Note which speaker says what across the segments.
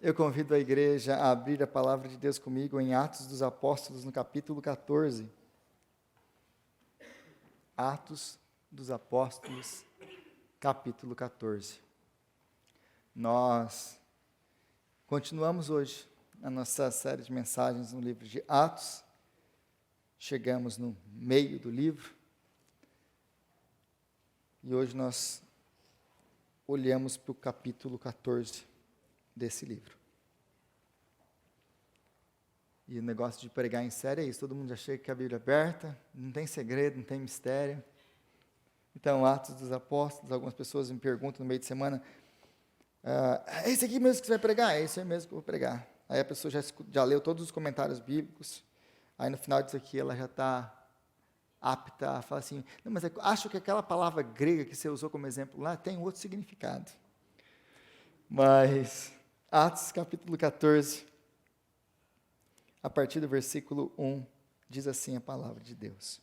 Speaker 1: Eu convido a igreja a abrir a palavra de Deus comigo em Atos dos Apóstolos, no capítulo 14. Atos dos Apóstolos, capítulo 14. Nós continuamos hoje a nossa série de mensagens no livro de Atos. Chegamos no meio do livro. E hoje nós olhamos para o capítulo 14 desse livro. E o negócio de pregar em série é isso, todo mundo já chega com a Bíblia aberta, não tem segredo, não tem mistério. Então, Atos dos Apóstolos, algumas pessoas me perguntam no meio de semana, é esse aqui mesmo que você vai pregar? É esse aí mesmo que eu vou pregar. Aí a pessoa já leu todos os comentários bíblicos, aí no final disso aqui ela já está apta a falar assim, não, mas acho que aquela palavra grega que você usou como exemplo lá tem outro significado. Mas Atos capítulo 14, a partir do versículo 1, diz assim a palavra de Deus.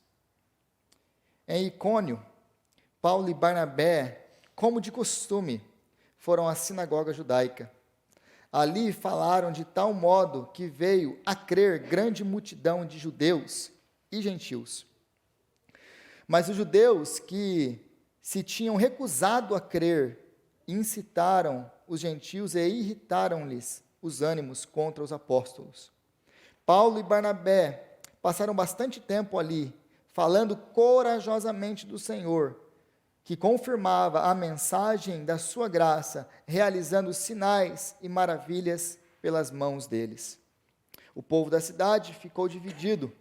Speaker 1: Em Icônio, Paulo e Barnabé, como de costume, foram à sinagoga judaica. Ali falaram de tal modo que veio a crer grande multidão de judeus e gentios. Mas os judeus que se tinham recusado a crer, incitaram os gentios e irritaram-lhes os ânimos contra os apóstolos. Paulo e Barnabé passaram bastante tempo ali, falando corajosamente do Senhor, que confirmava a mensagem da sua graça, realizando sinais e maravilhas pelas mãos deles. O povo da cidade ficou dividido.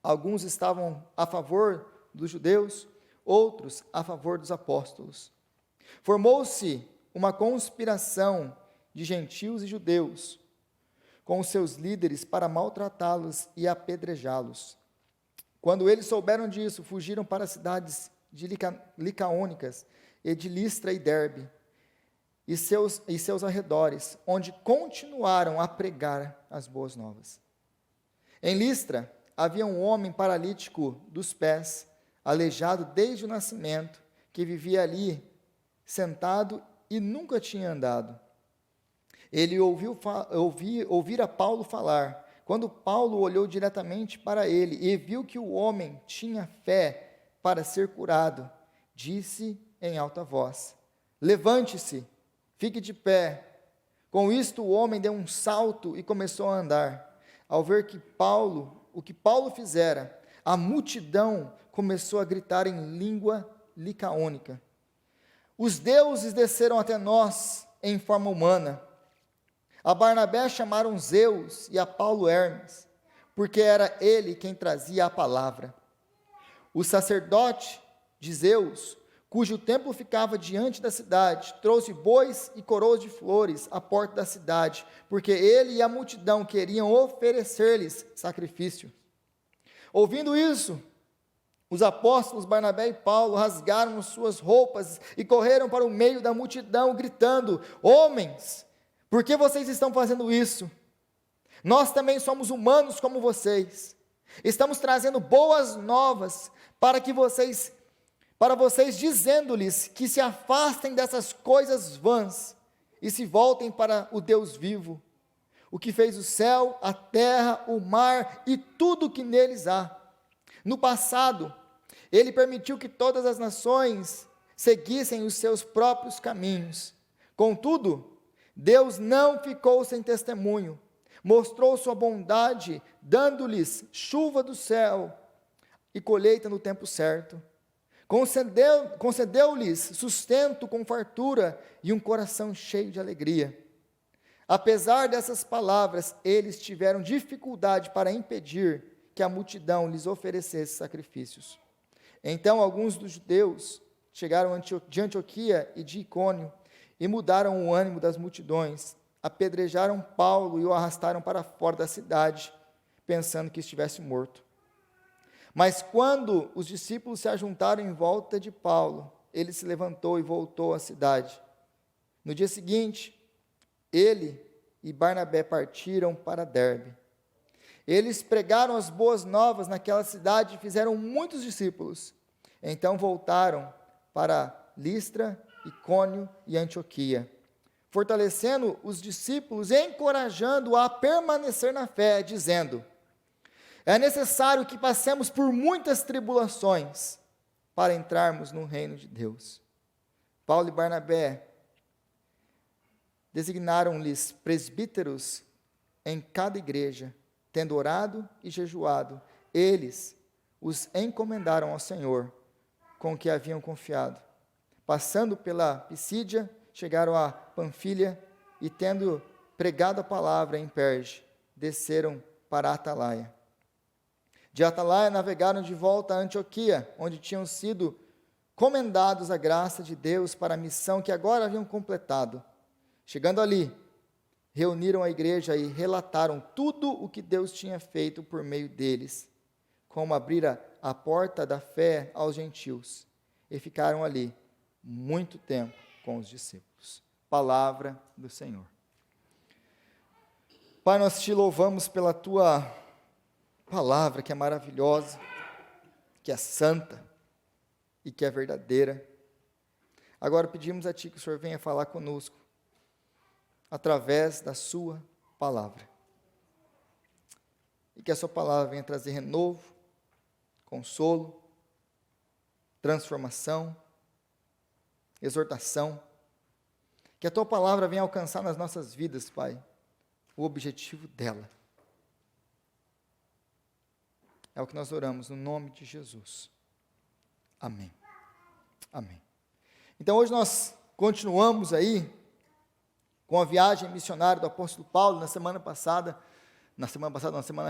Speaker 1: Alguns estavam a favor dos judeus, outros a favor dos apóstolos. Formou-se uma conspiração de gentios e judeus com os seus líderes para maltratá-los e apedrejá-los. Quando eles souberam disso, fugiram para as cidades de Licaônicas e de Listra e Derbe e seus arredores, onde continuaram a pregar as boas novas. Em Listra havia um homem paralítico dos pés, aleijado desde o nascimento, que vivia ali sentado e nunca tinha andado. Ele ouvira Paulo falar. Quando Paulo olhou diretamente para ele e viu que o homem tinha fé para ser curado, disse em alta voz: levante-se, fique de pé. Com isto o homem deu um salto e começou a andar. Ao ver o que Paulo fizera, a multidão começou a gritar em língua licaônica: os deuses desceram até nós em forma humana. A Barnabé chamaram Zeus e a Paulo Hermes, porque era ele quem trazia a palavra. O sacerdote de Zeus, cujo templo ficava diante da cidade, trouxe bois e coroas de flores à porta da cidade, porque ele e a multidão queriam oferecer-lhes sacrifício. Ouvindo isso, os apóstolos Barnabé e Paulo rasgaram suas roupas e correram para o meio da multidão, gritando: homens, por que vocês estão fazendo isso? Nós também somos humanos como vocês. Estamos trazendo boas novas para vocês, dizendo-lhes que se afastem dessas coisas vãs e se voltem para o Deus vivo, o que fez o céu, a terra, o mar e tudo o que neles há. No passado, ele permitiu que todas as nações seguissem os seus próprios caminhos. Contudo, Deus não ficou sem testemunho, mostrou sua bondade, dando-lhes chuva do céu e colheita no tempo certo. Concedeu-lhes sustento com fartura e um coração cheio de alegria. Apesar dessas palavras, eles tiveram dificuldade para impedir que a multidão lhes oferecesse sacrifícios. Então alguns dos judeus chegaram de Antioquia e de Icônio e mudaram o ânimo das multidões, apedrejaram Paulo e o arrastaram para fora da cidade, pensando que estivesse morto. Mas quando os discípulos se ajuntaram em volta de Paulo, ele se levantou e voltou à cidade. No dia seguinte, ele e Barnabé partiram para Derbe. Eles pregaram as boas novas naquela cidade e fizeram muitos discípulos. Então voltaram para Listra, Icônio e Antioquia. fortalecendo os discípulos, encorajando a permanecer na fé, dizendo: é necessário que passemos por muitas tribulações para entrarmos no reino de Deus. Paulo e Barnabé designaram-lhes presbíteros em cada igreja, tendo orado e jejuado. Eles os encomendaram ao Senhor, com o que haviam confiado. Passando pela Pisídia, chegaram a Panfilha e, tendo pregado a palavra em Perge, desceram para Atalaia. De Atalaia navegaram de volta a Antioquia, onde tinham sido comendados à graça de Deus para a missão que agora haviam completado. Chegando ali, reuniram a igreja e relataram tudo o que Deus tinha feito por meio deles, como abrira a porta da fé aos gentios, e ficaram ali muito tempo com os discípulos. Palavra do Senhor. Pai, nós te louvamos pela tua palavra, que é maravilhosa, que é santa e que é verdadeira. Agora pedimos a Ti que o Senhor venha falar conosco através da sua palavra. E que a sua palavra venha trazer renovo, consolo, transformação, exortação. Que a tua palavra venha alcançar nas nossas vidas, Pai, o objetivo dela. É o que nós oramos no nome de Jesus. Amém. Amém. Então hoje nós continuamos aí com a viagem missionária do apóstolo Paulo. Na semana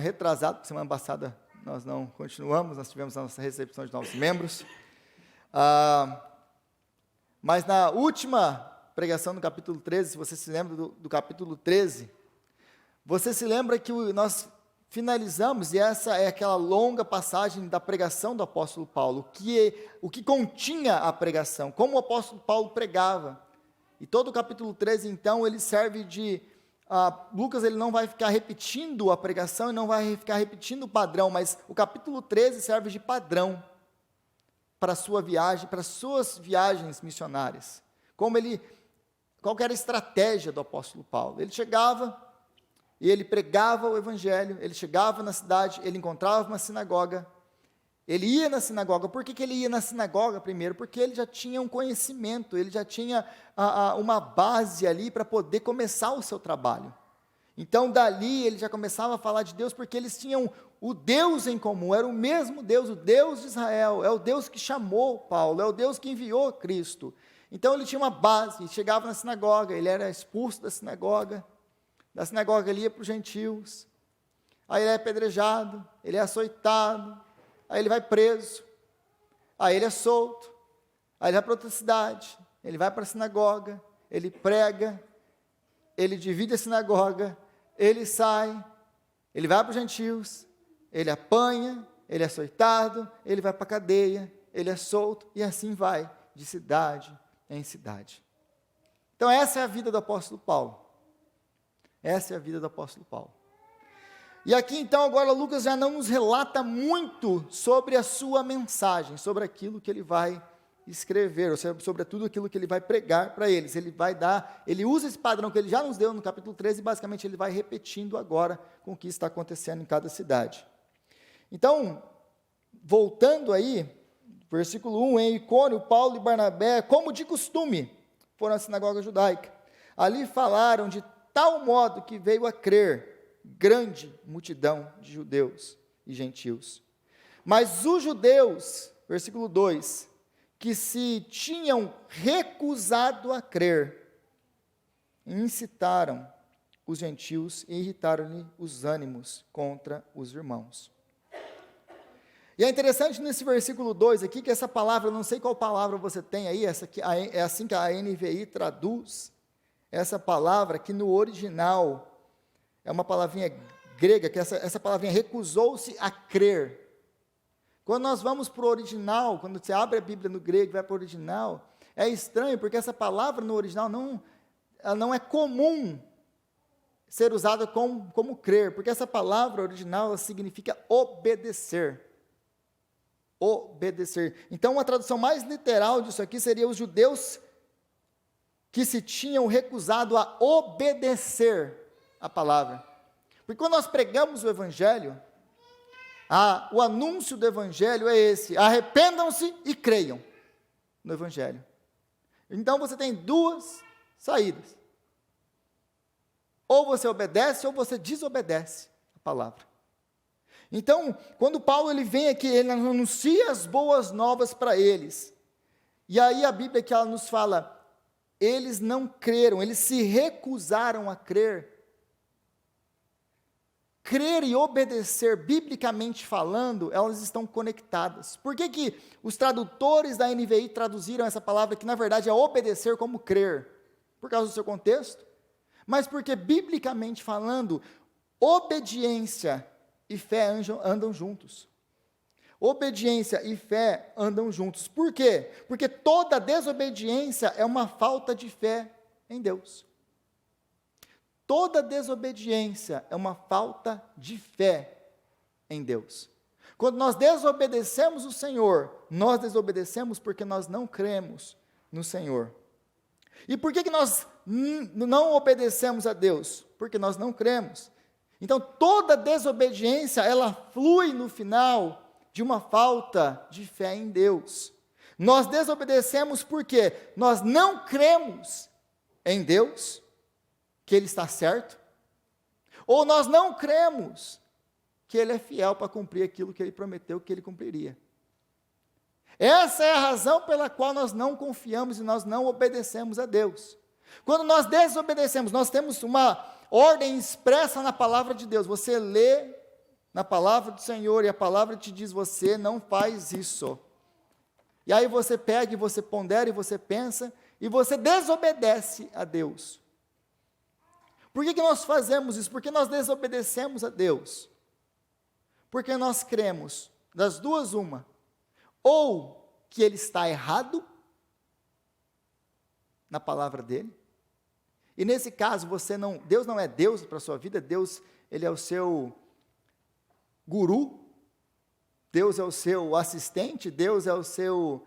Speaker 1: retrasada, semana passada nós não continuamos, nós tivemos a nossa recepção de novos membros. Mas na última pregação do capítulo 13, se você se lembra do capítulo 13, você se lembra que nós finalizamos, e essa é aquela longa passagem da pregação do apóstolo Paulo, o que continha a pregação, como o apóstolo Paulo pregava. E todo o capítulo 13, então, ele serve de... Lucas ele não vai ficar repetindo a pregação e não vai ficar repetindo o padrão, mas o capítulo 13 serve de padrão para a sua viagem, para as suas viagens missionárias. Qual era a estratégia do apóstolo Paulo? Ele chegava e ele pregava o evangelho, ele chegava na cidade, ele encontrava uma sinagoga, ele ia na sinagoga. Por que ele ia na sinagoga primeiro? Porque ele já tinha um conhecimento, ele já tinha uma base ali para poder começar o seu trabalho. Então, dali, ele já começava a falar de Deus, porque eles tinham o Deus em comum, era o mesmo Deus, o Deus de Israel, é o Deus que chamou Paulo, é o Deus que enviou Cristo. Então, ele tinha uma base, chegava na sinagoga, ele era expulso da sinagoga ele ia para os gentios, aí ele é apedrejado, ele é açoitado, aí ele vai preso, aí ele é solto, aí ele vai para outra cidade, ele vai para a sinagoga, ele prega, ele divide a sinagoga, ele sai, ele vai para os gentios, ele apanha, ele é açoitado, ele vai para a cadeia, ele é solto, e assim vai, de cidade em cidade. Então essa é a vida do apóstolo Paulo. Essa é a vida do apóstolo Paulo. E aqui então agora Lucas já não nos relata muito sobre a sua mensagem, sobre aquilo que ele vai escrever, ou sobre tudo aquilo que ele vai pregar para eles. Ele usa esse padrão que ele já nos deu no capítulo 13 e basicamente ele vai repetindo agora com o que está acontecendo em cada cidade. Então, voltando aí, versículo 1, em Icônio, Paulo e Barnabé, como de costume, foram à sinagoga judaica. Ali falaram de tal modo que veio a crer grande multidão de judeus e gentios. Mas os judeus, versículo 2, que se tinham recusado a crer, incitaram os gentios e irritaram-lhe os ânimos contra os irmãos. E é interessante nesse versículo 2 aqui, que essa palavra, eu não sei qual palavra você tem aí, essa aqui, é assim que a NVI traduz, essa palavra que no original é uma palavrinha grega, que essa palavrinha recusou-se a crer. Quando nós vamos para o original, quando você abre a Bíblia no grego e vai para o original, é estranho, porque essa palavra no original ela não é comum ser usada como crer, porque essa palavra original ela significa obedecer. Obedecer. Então, uma tradução mais literal disso aqui seria os judeus que se tinham recusado a obedecer a palavra. Porque quando nós pregamos o Evangelho, o anúncio do Evangelho é esse: arrependam-se e creiam no Evangelho. Então você tem duas saídas: ou você obedece ou você desobedece a palavra. Então, quando Paulo ele vem aqui, ele anuncia as boas novas para eles. E aí a Bíblia que ela nos fala, eles não creram, eles se recusaram a crer. Crer e obedecer, biblicamente falando, elas estão conectadas. Por que que os tradutores da NVI traduziram essa palavra que na verdade é obedecer como crer? Por causa do seu contexto? Mas porque biblicamente falando, obediência e fé andam juntos. Obediência e fé andam juntos. Por quê? Porque toda desobediência é uma falta de fé em Deus. Toda desobediência é uma falta de fé em Deus. Quando nós desobedecemos o Senhor, nós desobedecemos porque nós não cremos no Senhor. E por que nós não obedecemos a Deus? Porque nós não cremos. Então, toda desobediência, ela flui no final de uma falta de fé em Deus. Nós desobedecemos porque nós não cremos em Deus, que Ele está certo, ou nós não cremos que Ele é fiel para cumprir aquilo que Ele prometeu que Ele cumpriria. Essa é a razão pela qual nós não confiamos e nós não obedecemos a Deus. Quando nós desobedecemos, nós temos uma ordem expressa na palavra de Deus. Você lê na palavra do Senhor e a palavra te diz: você não faz isso. E aí você pega e você pondera e você pensa e você desobedece a Deus. Por que nós fazemos isso? Porque nós desobedecemos a Deus. Porque nós cremos, das duas uma, ou que Ele está errado na palavra dEle, e nesse caso Deus não é Deus para a sua vida, Deus, Ele é o seu guru, Deus é o seu assistente, Deus é o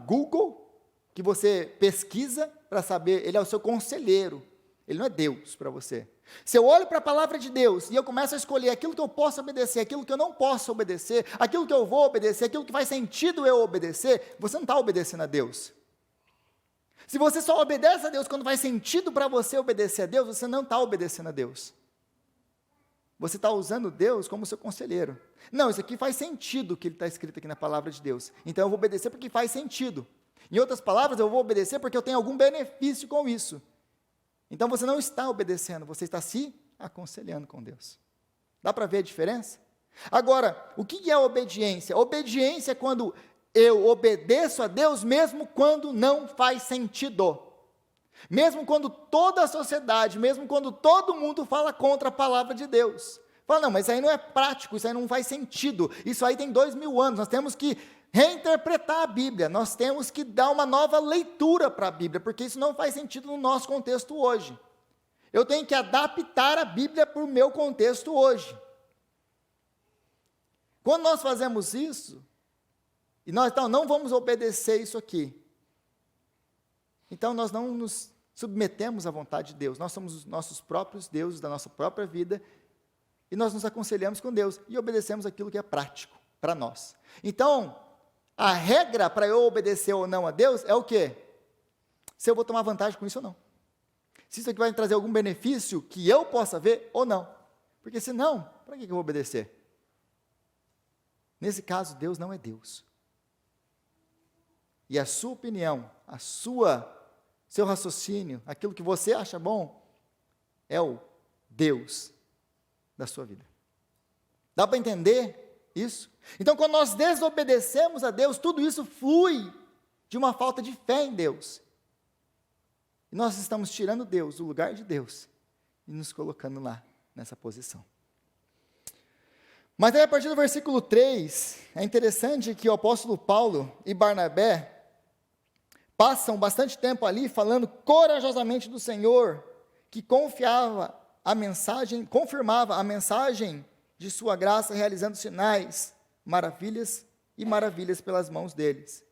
Speaker 1: Google, que você pesquisa para saber, Ele é o seu conselheiro, Ele não é Deus para você. Se eu olho para a palavra de Deus e eu começo a escolher aquilo que eu posso obedecer, aquilo que eu não posso obedecer, aquilo que eu vou obedecer, aquilo que faz sentido eu obedecer, você não está obedecendo a Deus. Se você só obedece a Deus quando faz sentido para você obedecer a Deus, você não está obedecendo a Deus. Você está usando Deus como seu conselheiro. Não, isso aqui faz sentido o que está escrito aqui na palavra de Deus. Então eu vou obedecer porque faz sentido. Em outras palavras, eu vou obedecer porque eu tenho algum benefício com isso. Então você não está obedecendo, você está se aconselhando com Deus. Dá para ver a diferença? Agora, o que é obediência? Obediência é quando eu obedeço a Deus mesmo quando não faz sentido. Mesmo quando toda a sociedade, mesmo quando todo mundo fala contra a palavra de Deus. Fala, não, mas isso aí não é prático, isso aí não faz sentido, isso aí tem 2000 anos, nós temos que reinterpretar a Bíblia, nós temos que dar uma nova leitura para a Bíblia, porque isso não faz sentido no nosso contexto hoje. Eu tenho que adaptar a Bíblia para o meu contexto hoje. Quando nós fazemos isso, e nós então não vamos obedecer isso aqui, então nós não nos submetemos à vontade de Deus, nós somos os nossos próprios deuses da nossa própria vida, e nós nos aconselhamos com Deus, e obedecemos aquilo que é prático para nós. Então, a regra para eu obedecer ou não a Deus é o quê? Se eu vou tomar vantagem com isso ou não. Se isso aqui vai me trazer algum benefício que eu possa ver ou não. Porque se não, para que eu vou obedecer? Nesse caso, Deus não é Deus. E a sua opinião, seu raciocínio, aquilo que você acha bom, é o Deus da sua vida. Dá para entender isso? Então, quando nós desobedecemos a Deus, tudo isso flui de uma falta de fé em Deus. E nós estamos tirando Deus do lugar de Deus e nos colocando lá, nessa posição. Mas aí, a partir do versículo 3, é interessante que o apóstolo Paulo e Barnabé passam bastante tempo ali falando corajosamente do Senhor, que confirmava a mensagem de sua graça, realizando sinais, maravilhas pelas mãos deles.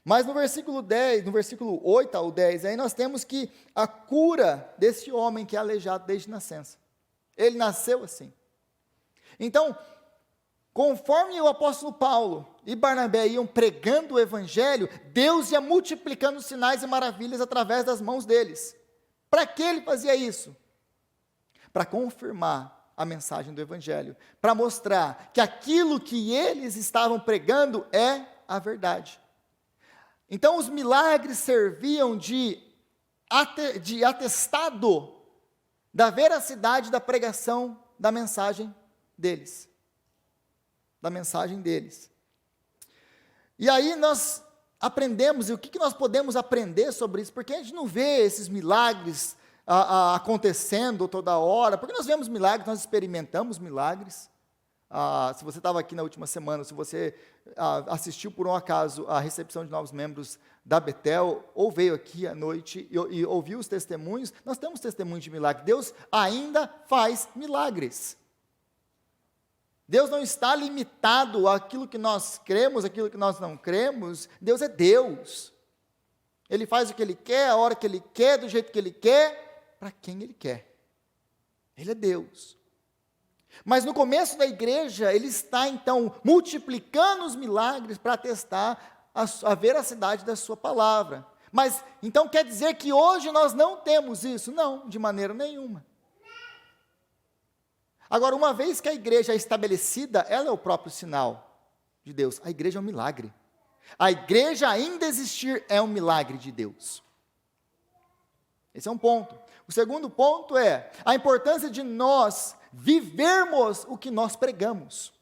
Speaker 1: Mas no versículo 10, no versículo 8 ao 10, aí nós temos que a cura desse homem que é aleijado desde nascença. Ele nasceu assim. Então, conforme o apóstolo Paulo e Barnabé iam pregando o evangelho, Deus ia multiplicando sinais e maravilhas através das mãos deles. Para que ele fazia isso? Para confirmar a mensagem do evangelho, para mostrar que aquilo que eles estavam pregando é a verdade. Então, os milagres serviam de atestado da veracidade da pregação da mensagem deles. Da mensagem deles. E aí nós aprendemos, e o que nós podemos aprender sobre isso? Porque a gente não vê esses milagres acontecendo toda hora, porque nós vemos milagres, nós experimentamos milagres. Se você estava aqui na última semana, se você assistiu por um acaso a recepção de novos membros da Betel, ou veio aqui à noite e ouviu os testemunhos, nós temos testemunhos de milagre. Deus ainda faz milagres. Deus não está limitado àquilo que nós cremos, àquilo que nós não cremos. Deus é Deus. Ele faz o que Ele quer, a hora que Ele quer, do jeito que Ele quer, para quem Ele quer. Ele é Deus. Mas no começo da igreja, Ele está então multiplicando os milagres para atestar a veracidade da sua palavra. Mas então quer dizer que hoje nós não temos isso? Não, de maneira nenhuma. Agora, uma vez que a igreja é estabelecida, ela é o próprio sinal de Deus. A igreja é um milagre. A igreja ainda existir é um milagre de Deus. Esse é um ponto. O segundo ponto é a importância de nós vivermos o que nós pregamos.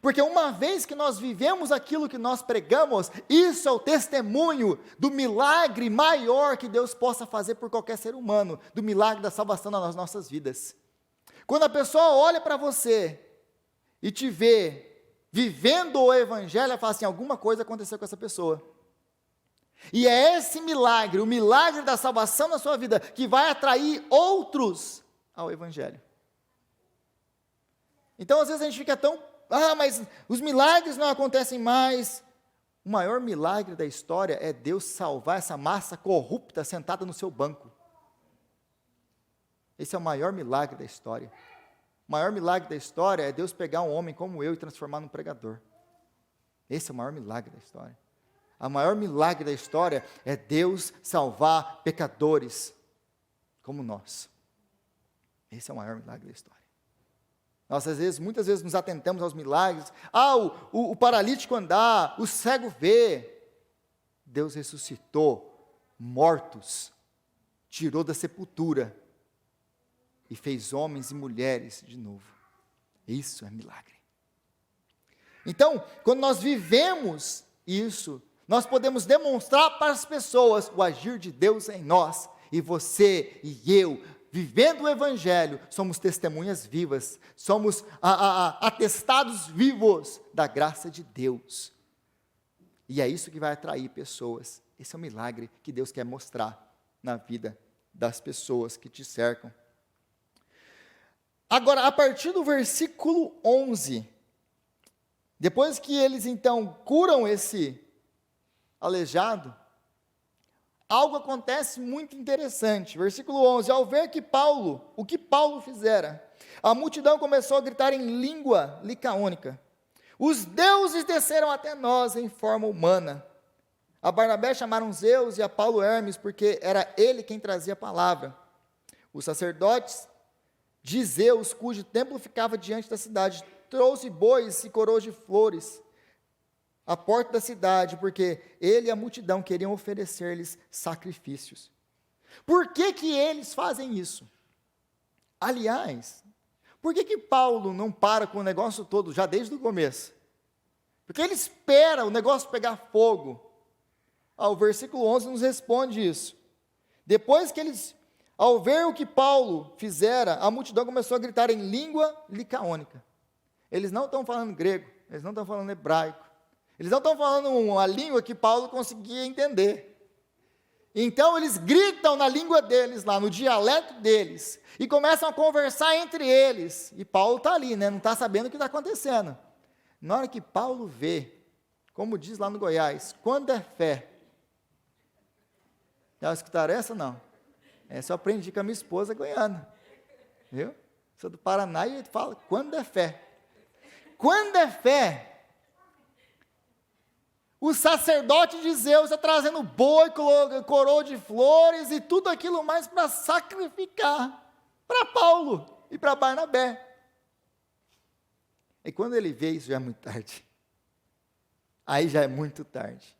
Speaker 1: Porque uma vez que nós vivemos aquilo que nós pregamos, isso é o testemunho do milagre maior que Deus possa fazer por qualquer ser humano, do milagre da salvação nas nossas vidas. Quando a pessoa olha para você e te vê vivendo o evangelho, ela fala assim, alguma coisa aconteceu com essa pessoa. E é esse milagre, o milagre da salvação na sua vida, que vai atrair outros ao evangelho. Então, às vezes a gente fica tão, mas os milagres não acontecem mais. O maior milagre da história é Deus salvar essa massa corrupta sentada no seu banco. Esse é o maior milagre da história. O maior milagre da história é Deus pegar um homem como eu e transformar num pregador. Esse é o maior milagre da história. O maior milagre da história é Deus salvar pecadores como nós. Esse é o maior milagre da história. Nós, muitas vezes, nos atentamos aos milagres. O paralítico andar, o cego ver. Deus ressuscitou mortos, tirou da sepultura e fez homens e mulheres de novo. Isso é milagre. Então, quando nós vivemos isso, nós podemos demonstrar para as pessoas o agir de Deus em nós. E você e eu, vivendo o evangelho, somos testemunhas vivas, somos atestados vivos da graça de Deus. E é isso que vai atrair pessoas. Esse é o milagre que Deus quer mostrar na vida das pessoas que te cercam. Agora, a partir do versículo 11, depois que eles então curam esse aleijado, algo acontece muito interessante. Versículo 11, ao ver o que Paulo fizera, a multidão começou a gritar em língua licaônica: os deuses desceram até nós em forma humana. A Barnabé chamaram Zeus e a Paulo Hermes, porque era ele quem trazia a palavra. Os sacerdotes de Zeus, cujo templo ficava diante da cidade, trouxe bois e coroas de flores à porta da cidade, porque ele e a multidão queriam oferecer-lhes sacrifícios. Por que que eles fazem isso? Aliás, por que que Paulo não para com o negócio todo, já desde o começo? Porque ele espera o negócio pegar fogo. O versículo 11 nos responde isso. Depois que eles, ao ver o que Paulo fizera, a multidão começou a gritar em língua licaônica. Eles não estão falando grego, eles não estão falando hebraico, eles não estão falando uma língua que Paulo conseguia entender. Então eles gritam na língua deles, lá no dialeto deles, e começam a conversar entre eles. E Paulo está ali, não está sabendo o que está acontecendo. Na hora que Paulo vê como diz lá no Goiás, quando é fé. Já escutaram essa? Não. Essa eu aprendi com a minha esposa goiana. Viu? Sou do Paraná e ele fala, quando é fé. Quando é fé, o sacerdote de Zeus está trazendo boi, coroa de flores e tudo aquilo mais para sacrificar para Paulo e para Barnabé. E quando ele vê isso, já é muito tarde. Aí já é muito tarde.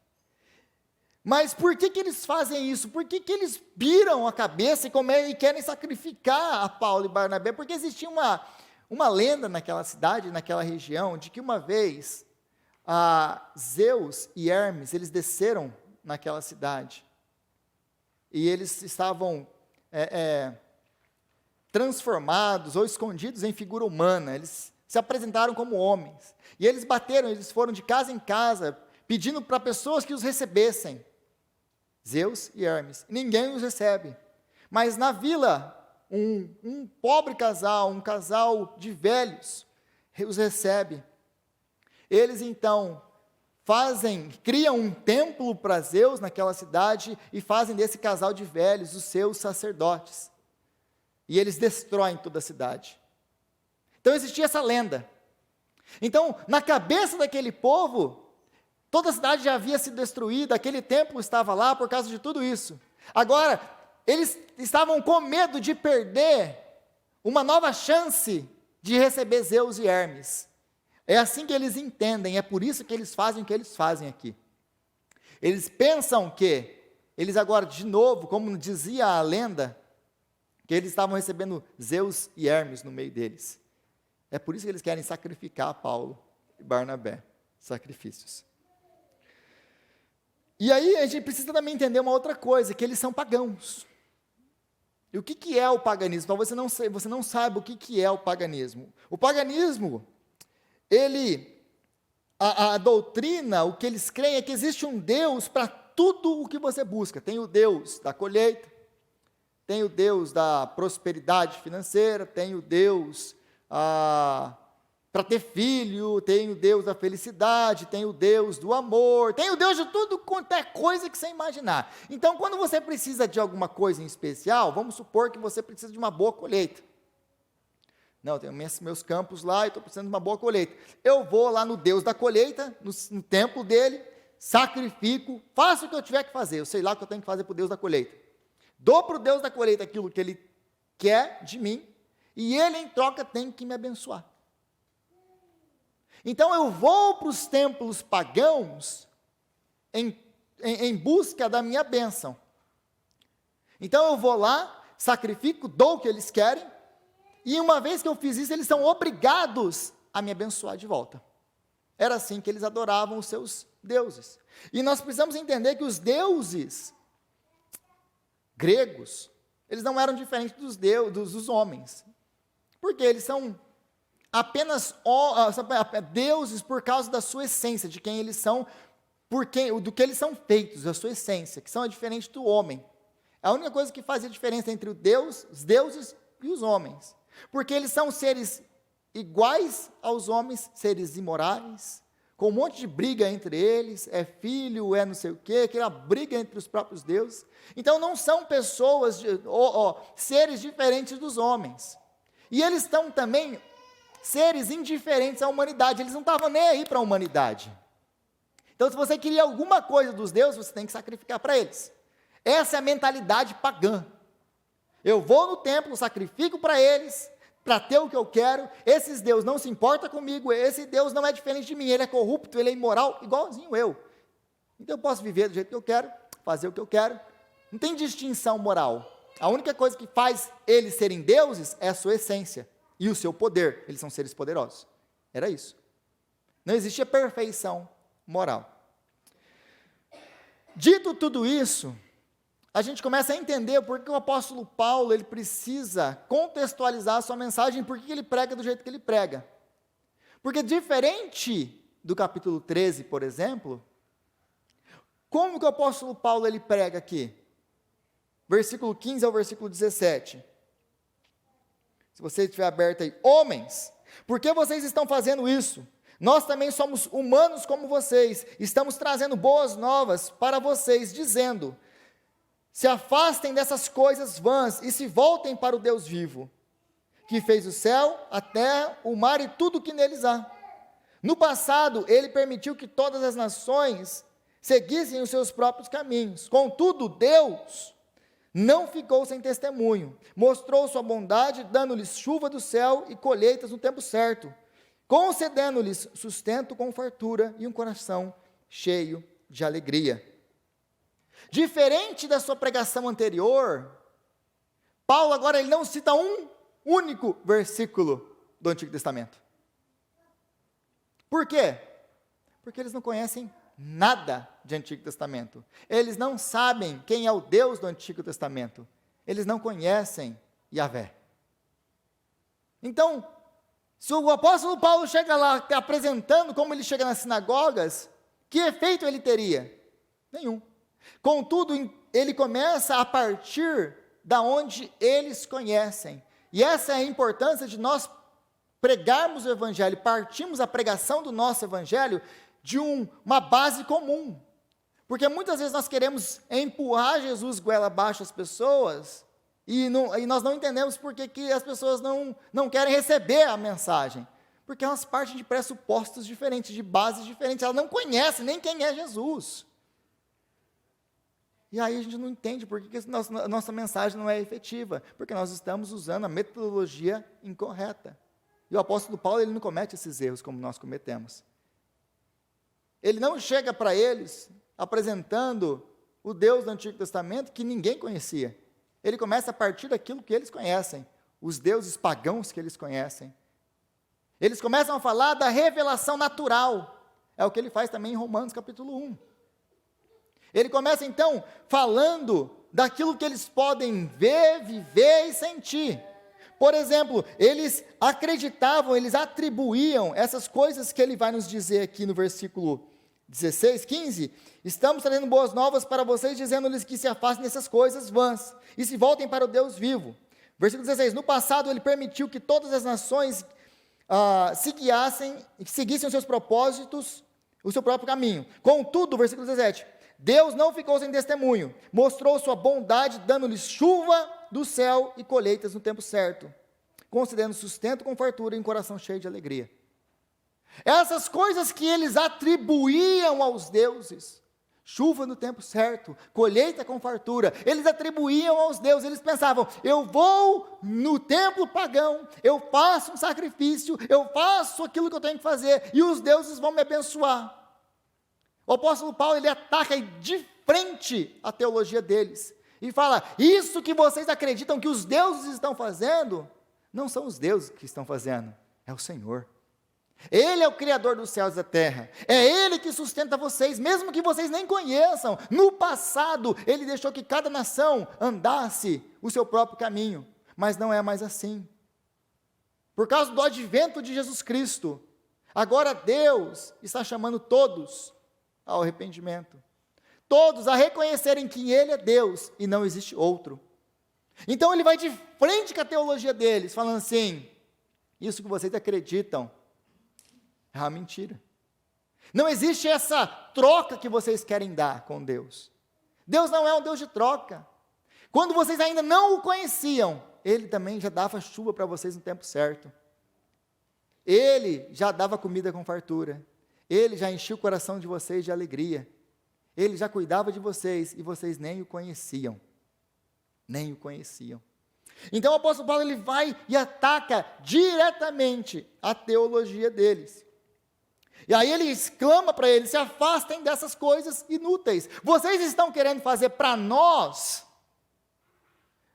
Speaker 1: Mas por que eles fazem isso? Por que eles viram a cabeça e querem sacrificar a Paulo e Barnabé? Porque existia uma lenda naquela cidade, naquela região, de que uma vez Zeus e Hermes, eles desceram naquela cidade. E eles estavam transformados ou escondidos em figura humana. Eles se apresentaram como homens. E eles foram de casa em casa, pedindo para pessoas que os recebessem. Zeus e Hermes. Ninguém os recebe. Mas na vila, um pobre casal, um casal de velhos, os recebe. Eles então criam um templo para Zeus naquela cidade e fazem desse casal de velhos os seus sacerdotes. E eles destroem toda a cidade. Então existia essa lenda. Então, na cabeça daquele povo, toda a cidade já havia sido destruída, aquele templo estava lá por causa de tudo isso. Agora, eles estavam com medo de perder uma nova chance de receber Zeus e Hermes. É assim que eles entendem, é por isso que eles fazem o que eles fazem aqui. Eles pensam que, eles agora, de novo, como dizia a lenda, que eles estavam recebendo Zeus e Hermes no meio deles. É por isso que eles querem sacrificar Paulo e Barnabé. Sacrifícios. E aí a gente precisa também entender uma outra coisa, que eles são pagãos. E o que é o paganismo? Talvez você não saiba o que é o paganismo. O paganismo, a doutrina, o que eles creem é que existe um Deus para tudo o que você busca. Tem o Deus da colheita, tem o Deus da prosperidade financeira, tem o Deus para ter filho, tem o Deus da felicidade, tem o Deus do amor, tem o Deus de tudo quanto é coisa que você imaginar. Então, quando você precisa de alguma coisa em especial, vamos supor que você precisa de uma boa colheita. Não, eu tenho meus campos lá e estou precisando de uma boa colheita. Eu vou lá no Deus da colheita, no templo dele, sacrifico, faço o que eu tiver que fazer, eu sei lá o que eu tenho que fazer para o Deus da colheita. Dou para o Deus da colheita aquilo que ele quer de mim, e ele, em troca, tem que me abençoar. Então, eu vou para os templos pagãos em busca da minha bênção. Então, eu vou lá, sacrifico, dou o que eles querem, e uma vez que eu fiz isso, eles são obrigados a me abençoar de volta. Era assim que eles adoravam os seus deuses. E nós precisamos entender que os deuses gregos, eles não eram diferentes dos homens. Porque eles são apenas deuses por causa da sua essência, de quem eles são, do que eles são feitos, da sua essência, que são diferentes do homem. A única coisa que fazia diferença entre os deuses e os homens. Porque eles são seres iguais aos homens, seres imorais, com um monte de briga entre eles, é filho, é não sei o quê, aquela briga entre os próprios deuses. Então não são pessoas, seres diferentes dos homens. E eles estão também seres indiferentes à humanidade, eles não estavam nem aí para a humanidade. Então, se você queria alguma coisa dos deuses, você tem que sacrificar para eles. Essa é a mentalidade pagã. Eu vou no templo, sacrifico para eles, para ter o que eu quero, esses deuses não se importam comigo, esse Deus não é diferente de mim, ele é corrupto, ele é imoral, igualzinho eu. Então, eu posso viver do jeito que eu quero, fazer o que eu quero, não tem distinção moral. A única coisa que faz eles serem deuses é a sua essência e o seu poder. Eles são seres poderosos. Era isso. Não existia perfeição moral. Dito tudo isso, a gente começa a entender por que o apóstolo Paulo ele precisa contextualizar a sua mensagem, por que ele prega do jeito que ele prega. Porque diferente do capítulo 13, por exemplo, como que o apóstolo Paulo ele prega aqui? Versículo 15 ao versículo 17. Se você estiver aberto aí, homens, por que vocês estão fazendo isso? Nós também somos humanos como vocês, estamos trazendo boas novas para vocês, dizendo: se afastem dessas coisas vãs e se voltem para o Deus vivo, que fez o céu, a terra, o mar e tudo o que neles há. No passado, ele permitiu que todas as nações seguissem os seus próprios caminhos. Contudo, Deus não ficou sem testemunho, mostrou sua bondade, dando-lhes chuva do céu e colheitas no tempo certo, concedendo-lhes sustento com fartura e um coração cheio de alegria. Diferente da sua pregação anterior, Paulo agora ele não cita um único versículo do Antigo Testamento. Por quê? Porque eles não conhecem nada de Antigo Testamento. Eles não sabem quem é o Deus do Antigo Testamento. Eles não conhecem Yahvé. Então, se o apóstolo Paulo chega lá apresentando como ele chega nas sinagogas, que efeito ele teria? Nenhum. Contudo, ele começa a partir da onde eles conhecem. E essa é a importância de nós pregarmos o Evangelho, partimos a pregação do nosso Evangelho de uma base comum. Porque muitas vezes nós queremos empurrar Jesus goela abaixo as pessoas e nós não entendemos por que as pessoas não querem receber a mensagem. Porque elas partem de pressupostos diferentes, de bases diferentes, elas não conhecem nem quem é Jesus. E aí a gente não entende por que a nossa mensagem não é efetiva, porque nós estamos usando a metodologia incorreta. E o apóstolo Paulo, ele não comete esses erros como nós cometemos. Ele não chega para eles apresentando o Deus do Antigo Testamento que ninguém conhecia. Ele começa a partir daquilo que eles conhecem, os deuses pagãos que eles conhecem. Eles começam a falar da revelação natural. É o que ele faz também em Romanos capítulo 1. Ele começa então falando daquilo que eles podem ver, viver e sentir. Por exemplo, eles acreditavam, eles atribuíam essas coisas que ele vai nos dizer aqui no versículo 16, 15. Estamos trazendo boas novas para vocês, dizendo-lhes que se afastem dessas coisas vãs e se voltem para o Deus vivo. Versículo 16, no passado ele permitiu que todas as nações seguissem os seus propósitos, o seu próprio caminho. Contudo, versículo 17, Deus não ficou sem testemunho, mostrou sua bondade, dando-lhes chuva do céu e colheitas no tempo certo, concedendo sustento com fartura e um coração cheio de alegria. Essas coisas que eles atribuíam aos deuses, chuva no tempo certo, colheita com fartura, eles atribuíam aos deuses, eles pensavam, eu vou no templo pagão, eu faço um sacrifício, eu faço aquilo que eu tenho que fazer, e os deuses vão me abençoar. O apóstolo Paulo, ele ataca de frente a teologia deles, e fala, isso que vocês acreditam que os deuses estão fazendo, não são os deuses que estão fazendo, é o Senhor. Ele é o Criador dos céus e da terra, é Ele que sustenta vocês, mesmo que vocês nem conheçam. No passado, Ele deixou que cada nação andasse o seu próprio caminho, mas não é mais assim. Por causa do advento de Jesus Cristo, agora Deus está chamando todos ao arrependimento, todos a reconhecerem que Ele é Deus e não existe outro. Então Ele vai de frente com a teologia deles, falando assim, isso que vocês acreditam, é uma mentira. Não existe essa troca que vocês querem dar com Deus. Deus não é um Deus de troca. Quando vocês ainda não o conheciam, Ele também já dava chuva para vocês no tempo certo. Ele já dava comida com fartura. Ele já enchia o coração de vocês de alegria. Ele já cuidava de vocês e vocês nem o conheciam. Nem o conheciam. Então o apóstolo Paulo ele vai e ataca diretamente a teologia deles. E aí ele exclama para eles, se afastem dessas coisas inúteis. Vocês estão querendo fazer para nós,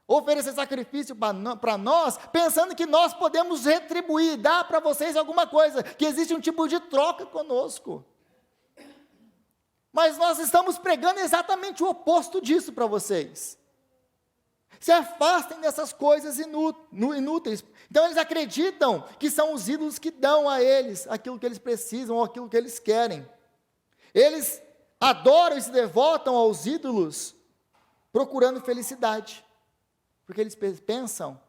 Speaker 1: oferecer sacrifício para nós, pensando que nós podemos retribuir, dar para vocês alguma coisa, que existe um tipo de troca conosco. Mas nós estamos pregando exatamente o oposto disso para vocês. Se afastem dessas coisas inúteis. Então eles acreditam que são os ídolos que dão a eles aquilo que eles precisam ou aquilo que eles querem. Eles adoram e se devotam aos ídolos procurando felicidade. Porque eles pensam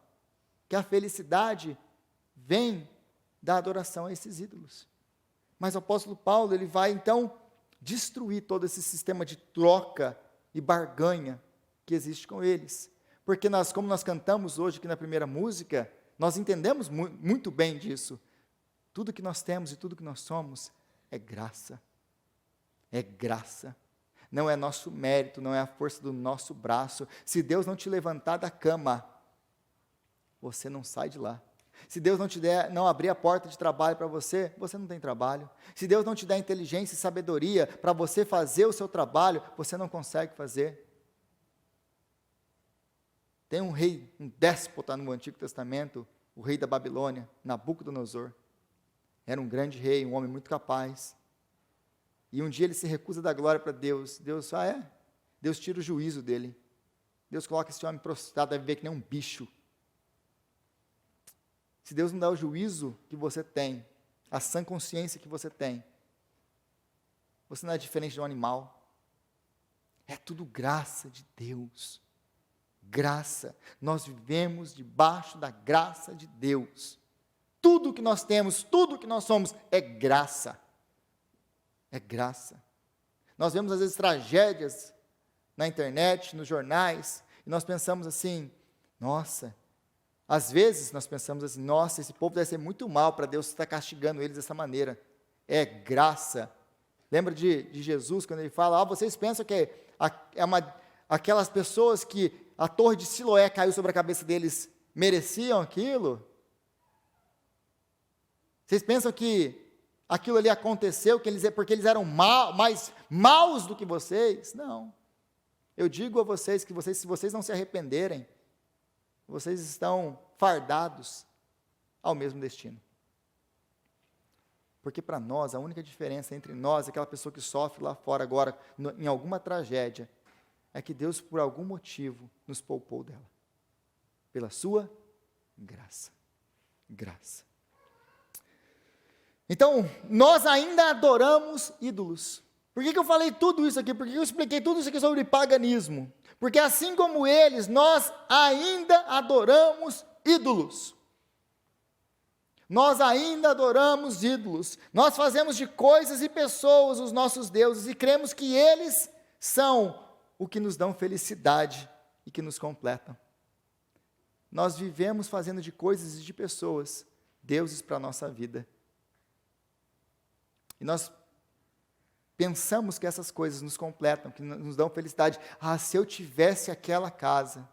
Speaker 1: que a felicidade vem da adoração a esses ídolos. Mas o apóstolo Paulo, ele vai então destruir todo esse sistema de troca e barganha que existe com eles. Porque nós, como nós cantamos hoje aqui na primeira música, nós entendemos muito bem disso. Tudo que nós temos e tudo que nós somos é graça. É graça. Não é nosso mérito, não é a força do nosso braço. Se Deus não te levantar da cama, você não sai de lá. Se Deus não abrir a porta de trabalho para você, você não tem trabalho. Se Deus não te der inteligência e sabedoria para você fazer o seu trabalho, você não consegue fazer. Tem um rei, um déspota no Antigo Testamento, o rei da Babilônia, Nabucodonosor. Era um grande rei, um homem muito capaz. E um dia ele se recusa da glória para Deus. Deus tira o juízo dele. Deus coloca esse homem prostrado a viver que nem um bicho. Se Deus não dá o juízo que você tem, a sã consciência que você tem, você não é diferente de um animal. É tudo graça de Deus. Graça. Nós vivemos debaixo da graça de Deus. Tudo que nós temos, tudo que nós somos é graça. É graça. Nós vemos às vezes tragédias na internet, nos jornais, e nós pensamos assim, nossa, às vezes nós pensamos assim, nossa, esse povo deve ser muito mal para Deus estar castigando eles dessa maneira. É graça. Lembra de Jesus, quando ele fala, vocês pensam que aquelas pessoas que a torre de Siloé caiu sobre a cabeça deles, mereciam aquilo? Vocês pensam que aquilo ali aconteceu porque eles eram mais maus do que vocês? Não. Eu digo a vocês que se vocês não se arrependerem, vocês estão fardados ao mesmo destino. Porque para nós, a única diferença entre nós e aquela pessoa que sofre lá fora agora, em alguma tragédia, é que Deus, por algum motivo, nos poupou dela. Pela sua graça. Graça. Então, nós ainda adoramos ídolos. Por que eu falei tudo isso aqui? Por que eu expliquei tudo isso aqui sobre paganismo? Porque assim como eles, nós ainda adoramos ídolos. Nós ainda adoramos ídolos. Nós fazemos de coisas e pessoas os nossos deuses e cremos que eles são o que nos dão felicidade e que nos completam. Nós vivemos fazendo de coisas e de pessoas deuses para a nossa vida. E nós pensamos que essas coisas nos completam, que nos dão felicidade. Se eu tivesse aquela casa.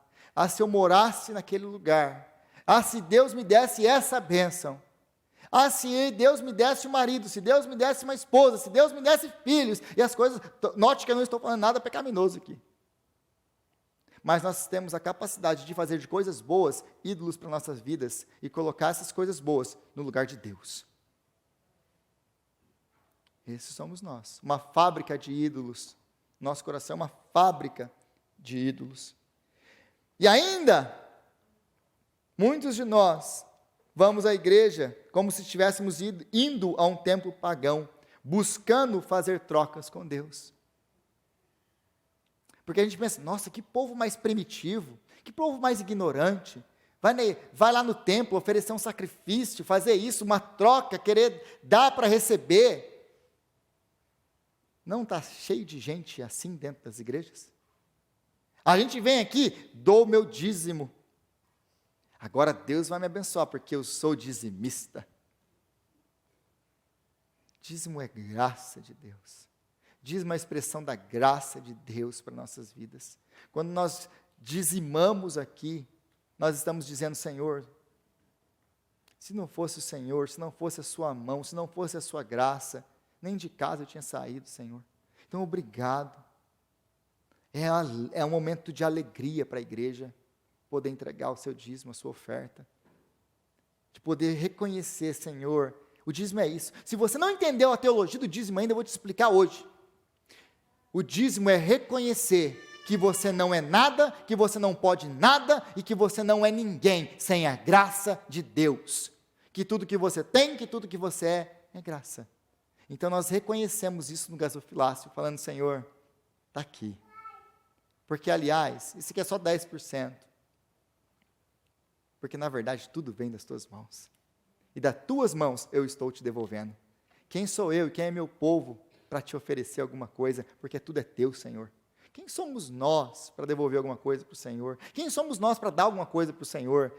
Speaker 1: Se eu morasse naquele lugar. Se Deus me desse essa bênção. Se Deus me desse um marido, se Deus me desse uma esposa, se Deus me desse filhos. E as coisas, note que eu não estou falando nada pecaminoso aqui. Mas nós temos a capacidade de fazer de coisas boas ídolos para nossas vidas e colocar essas coisas boas no lugar de Deus. Esses somos nós, uma fábrica de ídolos. Nosso coração é uma fábrica de ídolos. E ainda, muitos de nós vamos à igreja como se estivéssemos indo a um templo pagão, buscando fazer trocas com Deus. Porque a gente pensa, nossa, que povo mais primitivo, que povo mais ignorante. Vai lá no templo oferecer um sacrifício, fazer isso, uma troca, querer dar para receber. Não está cheio de gente assim dentro das igrejas? A gente vem aqui, dou o meu dízimo. Agora Deus vai me abençoar, porque eu sou dizimista. Dízimo é graça de Deus. Dízimo é a expressão da graça de Deus para nossas vidas. Quando nós dizimamos aqui, nós estamos dizendo, Senhor, se não fosse o Senhor, se não fosse a sua mão, se não fosse a sua graça, nem de casa eu tinha saído, Senhor. Então, obrigado. É um momento de alegria para a igreja, poder entregar o seu dízimo, a sua oferta. De poder reconhecer, Senhor, o dízimo é isso. Se você não entendeu a teologia do dízimo ainda, eu vou te explicar hoje. O dízimo é reconhecer que você não é nada, que você não pode nada e que você não é ninguém sem a graça de Deus. Que tudo que você tem, que tudo que você é graça. Então nós reconhecemos isso no gasofilácio, falando, Senhor, está aqui. Porque, aliás, isso aqui é só 10%. Porque, na verdade, tudo vem das tuas mãos. E das tuas mãos eu estou te devolvendo. Quem sou eu e quem é meu povo para te oferecer alguma coisa? Porque tudo é teu, Senhor. Quem somos nós para devolver alguma coisa para o Senhor? Quem somos nós para dar alguma coisa para o Senhor?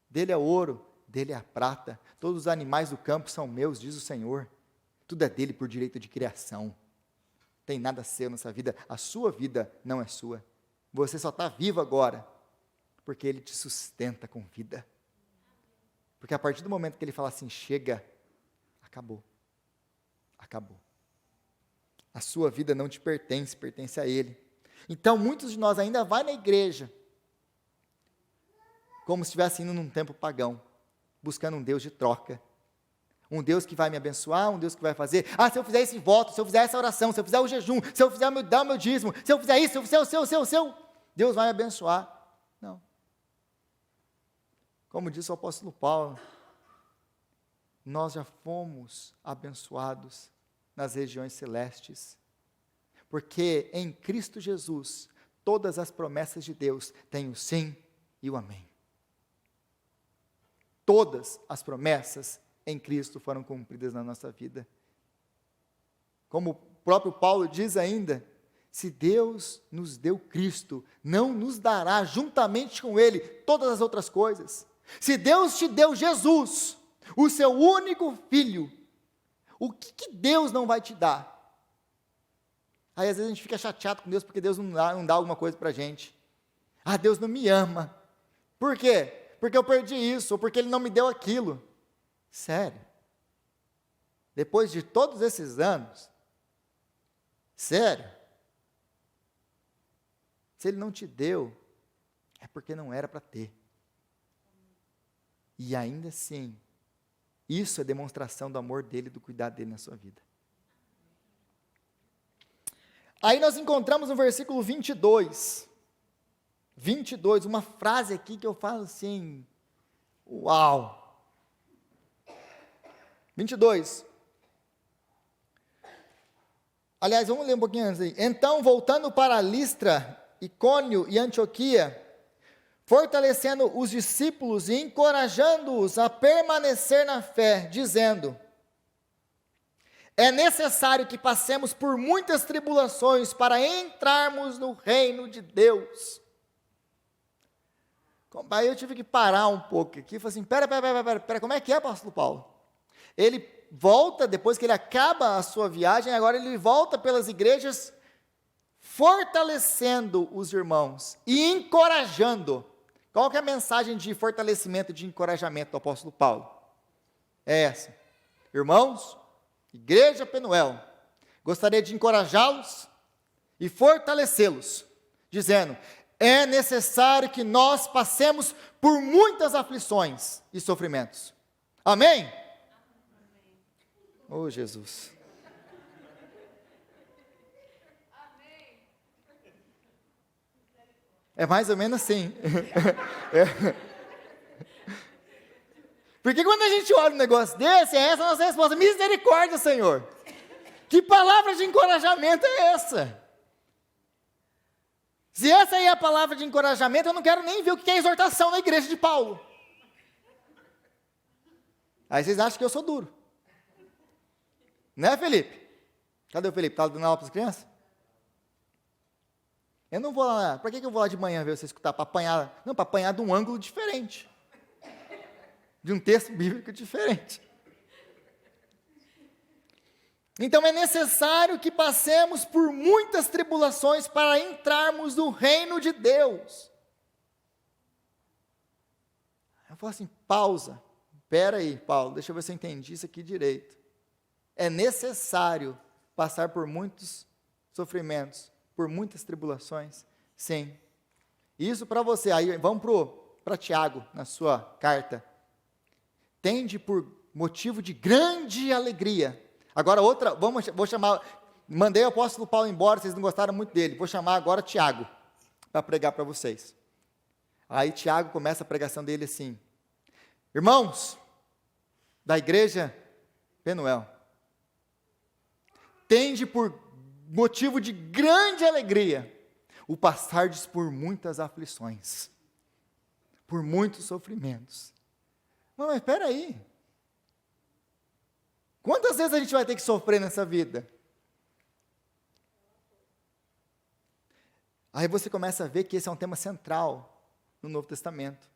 Speaker 1: Dele é ouro, dele é a prata. Todos os animais do campo são meus, diz o Senhor. Tudo é dele por direito de criação. Tem nada seu nessa vida. A sua vida não é sua. Você só está vivo agora porque ele te sustenta com vida. Porque a partir do momento que ele fala assim, chega, acabou. Acabou. A sua vida não te pertence, pertence a ele. Então, muitos de nós ainda vai na igreja, como se estivesse indo num templo pagão, buscando um Deus de troca. Um Deus que vai me abençoar, um Deus que vai fazer. Se eu fizer esse voto, se eu fizer essa oração, se eu fizer o jejum, se eu fizer dar o meu dízimo, se eu fizer isso, se eu fizer o seu, Deus vai me abençoar. Não. Como disse o apóstolo Paulo, nós já fomos abençoados nas regiões celestes, porque em Cristo Jesus, todas as promessas de Deus têm o sim e o amém. Todas as promessas em Cristo foram cumpridas na nossa vida. Como o próprio Paulo diz ainda, se Deus nos deu Cristo, não nos dará juntamente com Ele todas as outras coisas. Se Deus te deu Jesus, o seu único filho, o que Deus não vai te dar? Aí às vezes a gente fica chateado com Deus porque Deus não dá alguma coisa para a gente. Deus não me ama. Por quê? Porque eu perdi isso, ou porque Ele não me deu aquilo. Sério? Depois de todos esses anos? Sério? Se Ele não te deu, é porque não era para ter. E ainda assim, isso é demonstração do amor dEle e do cuidado dEle na sua vida. Aí nós encontramos no versículo 22, uma frase aqui que eu falo assim, uau! 22. Aliás, vamos ler um pouquinho antes aí. Então, voltando para Listra, Icônio e Antioquia, fortalecendo os discípulos e encorajando-os a permanecer na fé, dizendo: é necessário que passemos por muitas tribulações para entrarmos no reino de Deus. Aí eu tive que parar um pouco aqui e falei assim, pera, como é que é, apóstolo Paulo? Ele volta, depois que ele acaba a sua viagem, agora ele volta pelas igrejas, fortalecendo os irmãos e encorajando. Qual que é a mensagem de fortalecimento e de encorajamento do apóstolo Paulo? É essa. Irmãos, Igreja Penuel, gostaria de encorajá-los e fortalecê-los, dizendo, é necessário que nós passemos por muitas aflições e sofrimentos. Amém? Oh, Jesus. É mais ou menos assim. Porque quando a gente olha um negócio desse, é essa a nossa resposta, misericórdia, Senhor. Que palavra de encorajamento é essa? Se essa aí é a palavra de encorajamento, eu não quero nem ver o que é exortação na igreja de Paulo. Aí vocês acham que eu sou duro. Né, Felipe? Cadê o Felipe? Está dando aula para as crianças? Eu não vou lá, para que eu vou lá de manhã ver você escutar? Para apanhar, não, para apanhar de um ângulo diferente. De um texto bíblico diferente. Então é necessário que passemos por muitas tribulações para entrarmos no reino de Deus. Eu falo assim, pausa. Espera aí, Paulo, deixa eu ver se eu entendi isso aqui direito. É necessário passar por muitos sofrimentos, por muitas tribulações? Sim. Isso para você. Aí vamos para Tiago, na sua carta. Tende por motivo de grande alegria. Agora outra, vou chamar, mandei o apóstolo Paulo embora, vocês não gostaram muito dele, vou chamar agora Tiago, para pregar para vocês. Aí Tiago começa a pregação dele assim, irmãos, da igreja Penuel, tende por motivo de grande alegria, o passardes por muitas aflições, por muitos sofrimentos. Mas espera aí. Quantas vezes a gente vai ter que sofrer nessa vida? Aí você começa a ver que esse é um tema central no Novo Testamento.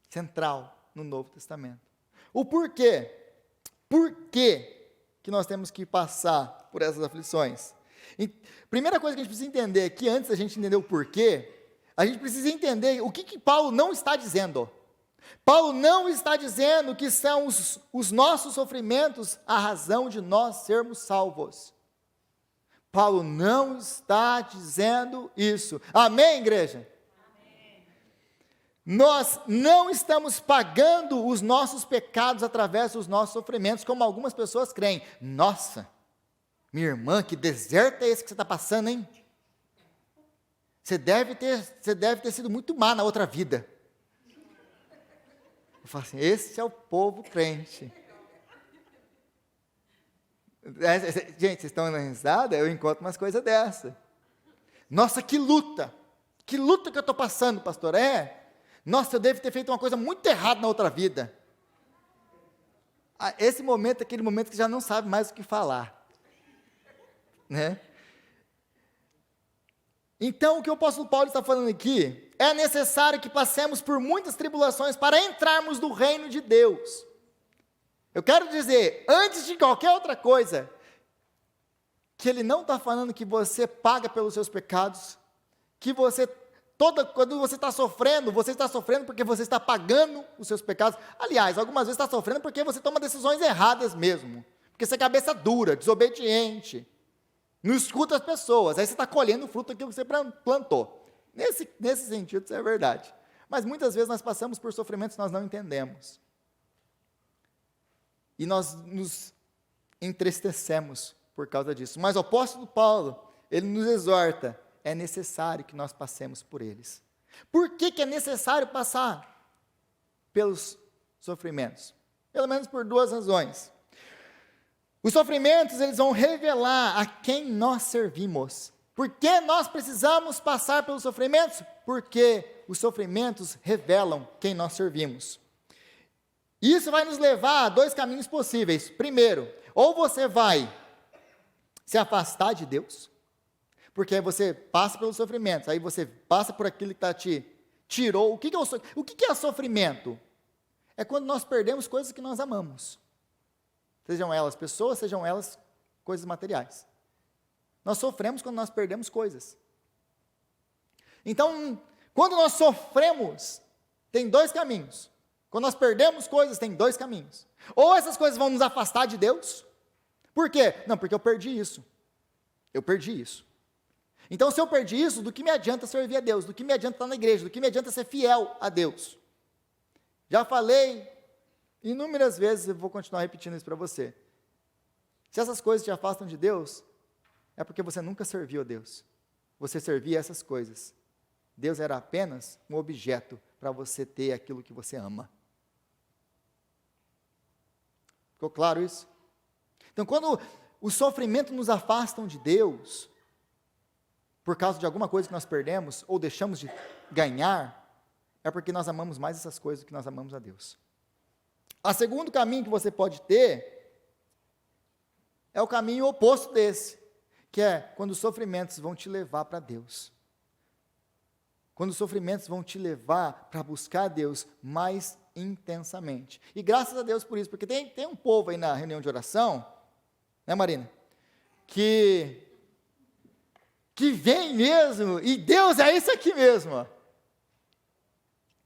Speaker 1: Central no Novo Testamento. O porquê? Por que nós temos que passar por essas aflições? Primeira coisa que a gente precisa entender aqui, antes da gente entender o porquê, a gente precisa entender o que Paulo não está dizendo. Paulo não está dizendo que são os nossos sofrimentos a razão de nós sermos salvos. Paulo não está dizendo isso. Amém, igreja? Amém. Nós não estamos pagando os nossos pecados através dos nossos sofrimentos, como algumas pessoas creem. Nossa, minha irmã, que deserto é esse que você está passando, hein? Você deve ter sido muito má na outra vida. Eu falo assim, esse é o povo crente. Gente, vocês estão na risada? Eu encontro umas coisas dessa. Nossa, que luta que eu estou passando, pastor. Nossa, eu devo ter feito uma coisa muito errada na outra vida. Esse momento é aquele momento que já não sabe mais o que falar, né? Então, o que o apóstolo Paulo está falando aqui, é necessário que passemos por muitas tribulações para entrarmos no reino de Deus. Eu quero dizer, antes de qualquer outra coisa, que ele não está falando que você paga pelos seus pecados, que quando você está sofrendo porque você está pagando os seus pecados. Aliás, algumas vezes está sofrendo porque você toma decisões erradas mesmo, porque você é cabeça dura, desobediente, não escuta as pessoas, aí você está colhendo o fruto daquilo que você plantou. Nesse sentido, isso é verdade. Mas muitas vezes nós passamos por sofrimentos que nós não entendemos. E nós nos entristecemos por causa disso. Mas o apóstolo Paulo, ele nos exorta, é necessário que nós passemos por eles. Por que é necessário passar pelos sofrimentos? Pelo menos por duas razões. Os sofrimentos, eles vão revelar a quem nós servimos. Por que nós precisamos passar pelos sofrimentos? Porque os sofrimentos revelam quem nós servimos. Isso vai nos levar a dois caminhos possíveis. Primeiro, ou você vai se afastar de Deus, porque aí você passa pelos sofrimentos, aí você passa por aquilo que te tirou. O que é sofrimento? É quando nós perdemos coisas que nós amamos. Sejam elas pessoas, sejam elas coisas materiais. Nós sofremos quando nós perdemos coisas. Então, quando nós sofremos, tem dois caminhos. Quando nós perdemos coisas, tem dois caminhos. Ou essas coisas vão nos afastar de Deus. Por quê? Não, porque eu perdi isso. Eu perdi isso. Então, se eu perdi isso, do que me adianta servir a Deus? Do que me adianta estar na igreja? Do que me adianta ser fiel a Deus? Já falei inúmeras vezes, eu vou continuar repetindo isso para você. Se essas coisas te afastam de Deus, é porque você nunca serviu a Deus. Você servia essas coisas. Deus era apenas um objeto para você ter aquilo que você ama. Ficou claro isso? Então, quando o sofrimento nos afastam de Deus, por causa de alguma coisa que nós perdemos, ou deixamos de ganhar, é porque nós amamos mais essas coisas do que nós amamos a Deus. O segundo caminho que você pode ter, é o caminho oposto desse, que é quando os sofrimentos vão te levar para Deus. Quando os sofrimentos vão te levar para buscar a Deus mais intensamente. E graças a Deus por isso, porque tem um povo aí na reunião de oração, né, Marina? Que vem mesmo, e Deus é isso aqui mesmo, ó,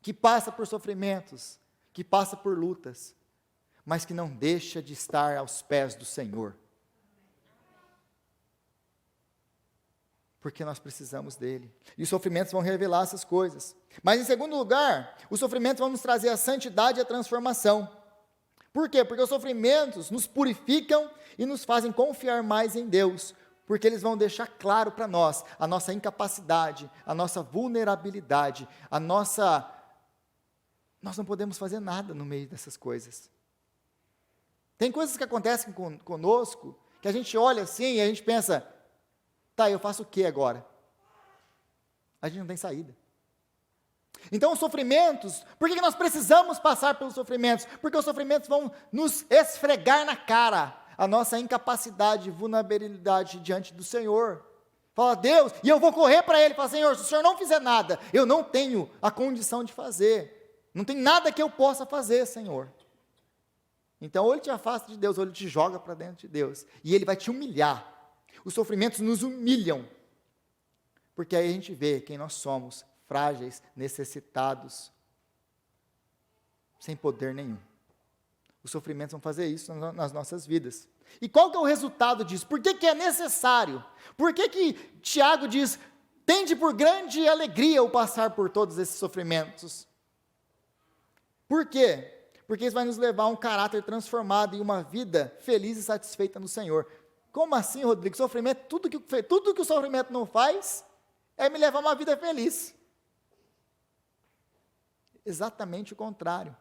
Speaker 1: que passa por sofrimentos, que passa por lutas, mas que não deixa de estar aos pés do Senhor. Porque nós precisamos dele. E os sofrimentos vão revelar essas coisas. Mas, em segundo lugar, os sofrimentos vão nos trazer a santidade e a transformação. Por quê? Porque os sofrimentos nos purificam e nos fazem confiar mais em Deus. Porque eles vão deixar claro para nós a nossa incapacidade, a nossa vulnerabilidade, nós não podemos fazer nada no meio dessas coisas. Tem coisas que acontecem conosco, que a gente olha assim e a gente pensa, tá, eu faço o que agora? A gente não tem saída. Então os sofrimentos, por que nós precisamos passar pelos sofrimentos? Porque os sofrimentos vão nos esfregar na cara a nossa incapacidade e vulnerabilidade diante do Senhor. Fala, Deus, e eu vou correr para Ele, fala, Senhor, se o Senhor não fizer nada, eu não tenho a condição de fazer, não tem nada que eu possa fazer, Senhor. Então, ou Ele te afasta de Deus, ou Ele te joga para dentro de Deus, e Ele vai te humilhar. Os sofrimentos nos humilham, porque aí a gente vê quem nós somos, frágeis, necessitados, sem poder nenhum. Os sofrimentos vão fazer isso nas nossas vidas. E qual que é o resultado disso? Por que é necessário? Por que Tiago diz, tende por grande alegria o passar por todos esses sofrimentos? Por quê? Porque isso vai nos levar a um caráter transformado e uma vida feliz e satisfeita no Senhor. Como assim, Rodrigo? Sofrimento, tudo que o sofrimento não faz, é me levar a uma vida feliz. Exatamente o contrário.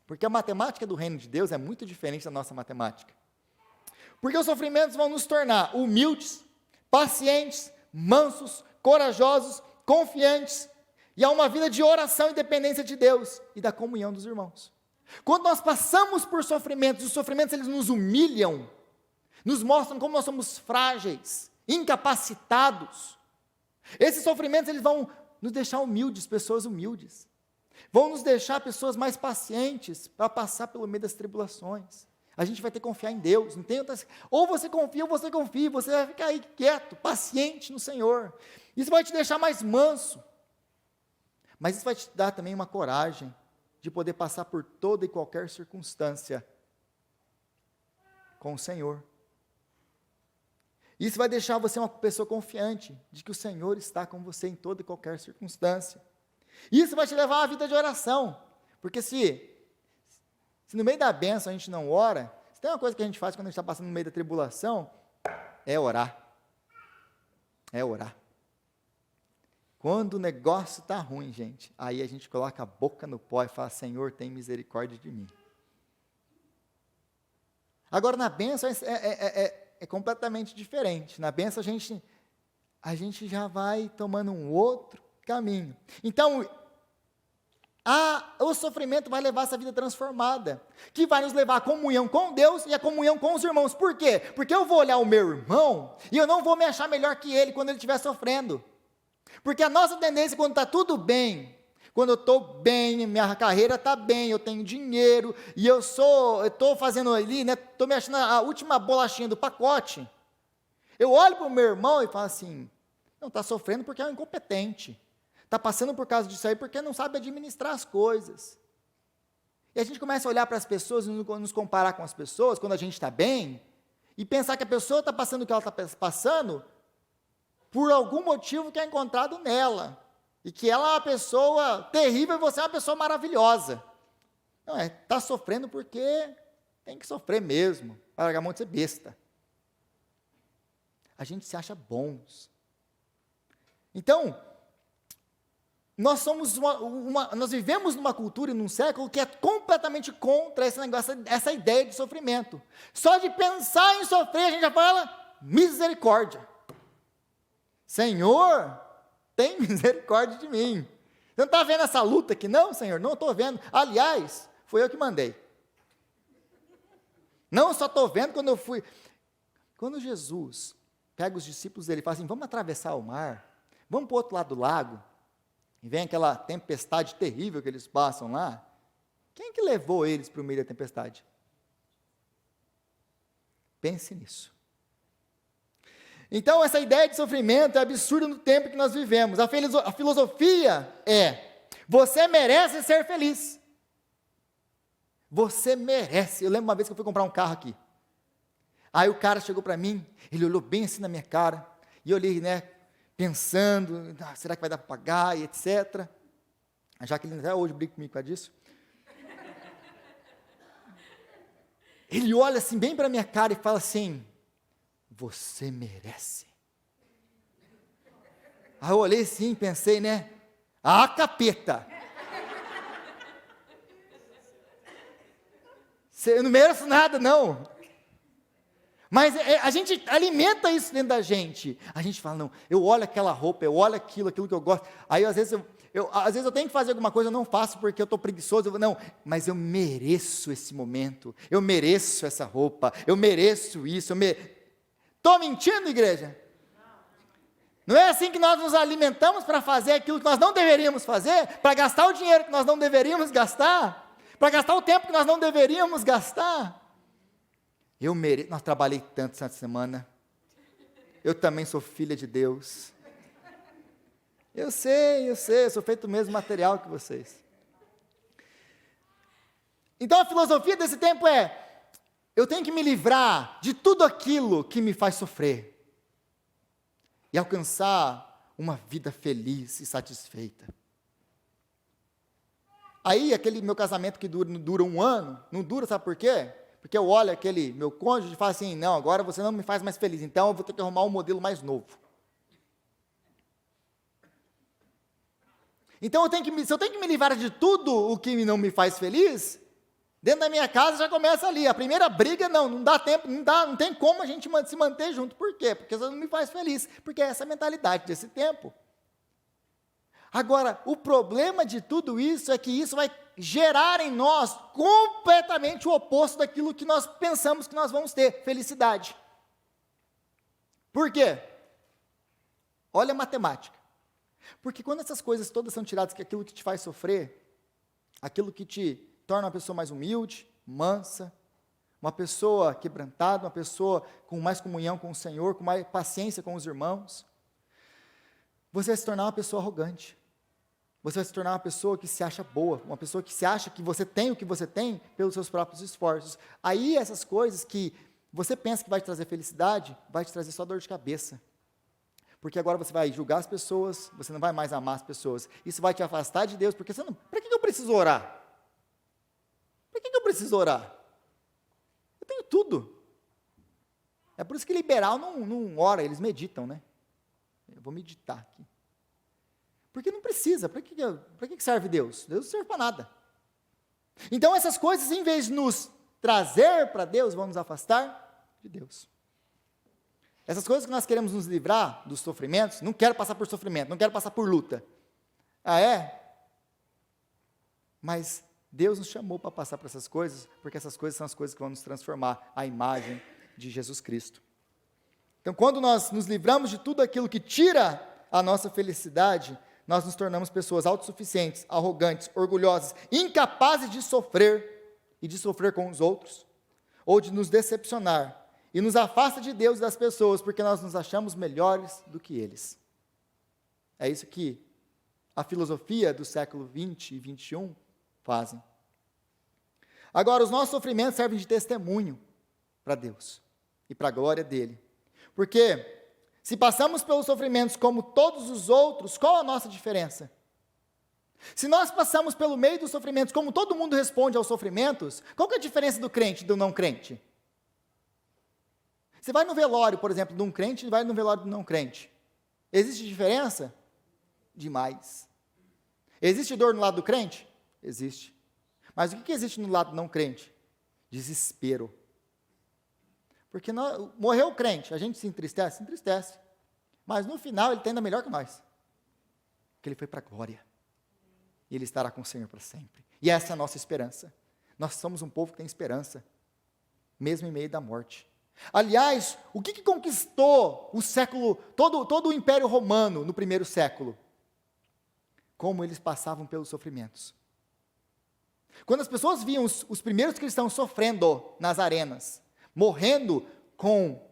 Speaker 1: Porque a matemática do reino de Deus é muito diferente da nossa matemática. Porque os sofrimentos vão nos tornar humildes, pacientes, mansos, corajosos, confiantes, e a uma vida de oração e dependência de Deus e da comunhão dos irmãos. Quando nós passamos por sofrimentos, os sofrimentos eles nos humilham, nos mostram como nós somos frágeis, incapacitados. Esses sofrimentos eles vão nos deixar humildes, pessoas humildes. Vão nos deixar pessoas mais pacientes para passar pelo meio das tribulações. A gente vai ter que confiar em Deus, não tem outra... Ou você confia, você vai ficar aí quieto, paciente no Senhor. Isso vai te deixar mais manso. Mas isso vai te dar também uma coragem de poder passar por toda e qualquer circunstância com o Senhor. Isso vai deixar você uma pessoa confiante de que o Senhor está com você em toda e qualquer circunstância. Isso vai te levar a uma vida de oração, porque se no meio da bênção a gente não ora, se tem uma coisa que a gente faz quando a gente está passando no meio da tribulação, é orar. É orar. Quando o negócio está ruim, gente, aí a gente coloca a boca no pó e fala, Senhor, tem misericórdia de mim. Agora, na bênção é completamente diferente. Na bênção a gente já vai tomando um outro caminho. Então, o sofrimento vai levar essa vida transformada, que vai nos levar à comunhão com Deus e à comunhão com os irmãos. Por quê? Porque eu vou olhar o meu irmão e eu não vou me achar melhor que ele quando ele estiver sofrendo. Porque a nossa tendência, quando está tudo bem, quando eu estou bem, minha carreira está bem, eu tenho dinheiro, e eu estou fazendo ali, estou me achando a última bolachinha do pacote, eu olho para o meu irmão e falo assim, não, está sofrendo porque é um incompetente, está passando por causa disso aí porque não sabe administrar as coisas. E a gente começa a olhar para as pessoas, nos comparar com as pessoas, quando a gente está bem, e pensar que a pessoa está passando o que ela está passando, por algum motivo que é encontrado nela, e que ela é uma pessoa terrível e você é uma pessoa maravilhosa. Não, está sofrendo porque tem que sofrer mesmo, para largar a mão de ser besta. A gente se acha bons. Então, nós vivemos numa cultura e num século que é completamente contra esse negócio, essa ideia de sofrimento. Só de pensar em sofrer, a gente já fala, misericórdia. Senhor, tem misericórdia de mim. Você não está vendo essa luta aqui? Não, Senhor, não estou vendo. Aliás, foi eu que mandei. Não só estou vendo quando eu fui. Quando Jesus pega os discípulos dele e fala assim, vamos atravessar o mar, vamos para o outro lado do lago, e vem aquela tempestade terrível que eles passam lá, quem que levou eles para o meio da tempestade? Pense nisso. Então, essa ideia de sofrimento é absurda no tempo que nós vivemos. A filosofia é, você merece ser feliz. Você merece. Eu lembro uma vez que eu fui comprar um carro aqui. Aí o cara chegou para mim, ele olhou bem assim na minha cara, e eu olhei, pensando, será que vai dar para pagar, e etc. Já que ele até hoje briga comigo por causa disso. Ele olha assim bem para a minha cara e fala assim, você merece. Aí eu olhei assim, pensei, capeta. Eu não mereço nada, não. Mas a gente alimenta isso dentro da gente. A gente fala, não, eu olho aquela roupa, eu olho aquilo que eu gosto. Aí às vezes eu tenho que fazer alguma coisa, eu não faço porque eu estou preguiçoso. Não, mas eu mereço esse momento, eu mereço essa roupa, eu mereço isso. Estou mentindo, igreja? Não é assim que nós nos alimentamos para fazer aquilo que nós não deveríamos fazer, para gastar o dinheiro que nós não deveríamos gastar, para gastar o tempo que nós não deveríamos gastar. Eu mereço, nós trabalhei tanto essa semana, eu também sou filha de Deus, eu sei, eu sou feito do mesmo material que vocês. Então a filosofia desse tempo é, eu tenho que me livrar de tudo aquilo que me faz sofrer, e alcançar uma vida feliz e satisfeita. Aí aquele meu casamento que dura um ano, não dura, sabe por quê? Porque eu olho aquele meu cônjuge e falo assim, não, agora você não me faz mais feliz, então eu vou ter que arrumar um modelo mais novo. Então se eu tenho que me livrar de tudo o que não me faz feliz, dentro da minha casa já começa ali, a primeira briga não dá tempo, não tem como a gente se manter junto. Por quê? Porque isso não me faz feliz, porque é essa a mentalidade desse tempo. Agora, o problema de tudo isso é que isso vai gerar em nós completamente o oposto daquilo que nós pensamos que nós vamos ter, felicidade. Por quê? Olha a matemática. Porque quando essas coisas todas são tiradas, que aquilo que te faz sofrer, aquilo que te torna uma pessoa mais humilde, mansa, uma pessoa quebrantada, uma pessoa com mais comunhão com o Senhor, com mais paciência com os irmãos, você vai se tornar uma pessoa arrogante. Você vai se tornar uma pessoa que se acha boa, uma pessoa que se acha que você tem o que você tem pelos seus próprios esforços. Aí essas coisas que você pensa que vai te trazer felicidade, vai te trazer só dor de cabeça. Porque agora você vai julgar as pessoas, você não vai mais amar as pessoas. Isso vai te afastar de Deus, porque você não... Para que eu preciso orar? Para que eu preciso orar? Eu tenho tudo. É por isso que liberal não ora, eles meditam, né? Eu vou meditar aqui. Porque não precisa, para que serve Deus? Deus não serve para nada. Então essas coisas, em vez de nos trazer para Deus, vão nos afastar de Deus. Essas coisas que nós queremos nos livrar dos sofrimentos, não quero passar por sofrimento, não quero passar por luta. Ah, é? Mas Deus nos chamou para passar por essas coisas, porque essas coisas são as coisas que vão nos transformar à imagem de Jesus Cristo. Então, quando nós nos livramos de tudo aquilo que tira a nossa felicidade, nós nos tornamos pessoas autossuficientes, arrogantes, orgulhosas, incapazes de sofrer, e de sofrer com os outros, ou de nos decepcionar, e nos afasta de Deus e das pessoas, porque nós nos achamos melhores do que eles. É isso que a filosofia do século 20 e 21 fazem. Agora, os nossos sofrimentos servem de testemunho para Deus e para a glória dele. Porque se passamos pelos sofrimentos como todos os outros, qual a nossa diferença? Se nós passamos pelo meio dos sofrimentos como todo mundo responde aos sofrimentos, qual que é a diferença do crente e do não crente? Você vai no velório, por exemplo, de um crente e vai no velório do não crente. Existe diferença? Demais. Existe dor no lado do crente? Existe. Mas o que existe no lado do não crente? Desespero. Porque morreu o crente, a gente se entristece? Se entristece. Mas no final ele está ainda melhor que nós. Porque ele foi para a glória. E ele estará com o Senhor para sempre. E essa é a nossa esperança. Nós somos um povo que tem esperança, mesmo em meio da morte. Aliás, o que conquistou o século, todo o Império Romano no primeiro século? Como eles passavam pelos sofrimentos. Quando as pessoas viam os primeiros cristãos sofrendo nas arenas, morrendo com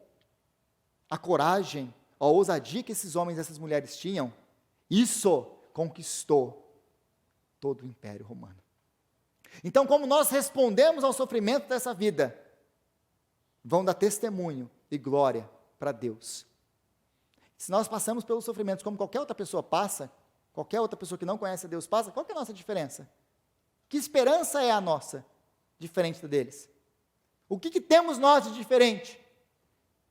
Speaker 1: a coragem, a ousadia que esses homens e essas mulheres tinham, isso conquistou todo o Império Romano. Então, como nós respondemos ao sofrimento dessa vida, vão dar testemunho e glória para Deus. Se nós passamos pelos sofrimentos como qualquer outra pessoa passa, qualquer outra pessoa que não conhece a Deus passa, qual que é a nossa diferença? Que esperança é a nossa, diferente da deles? O que temos nós de diferente?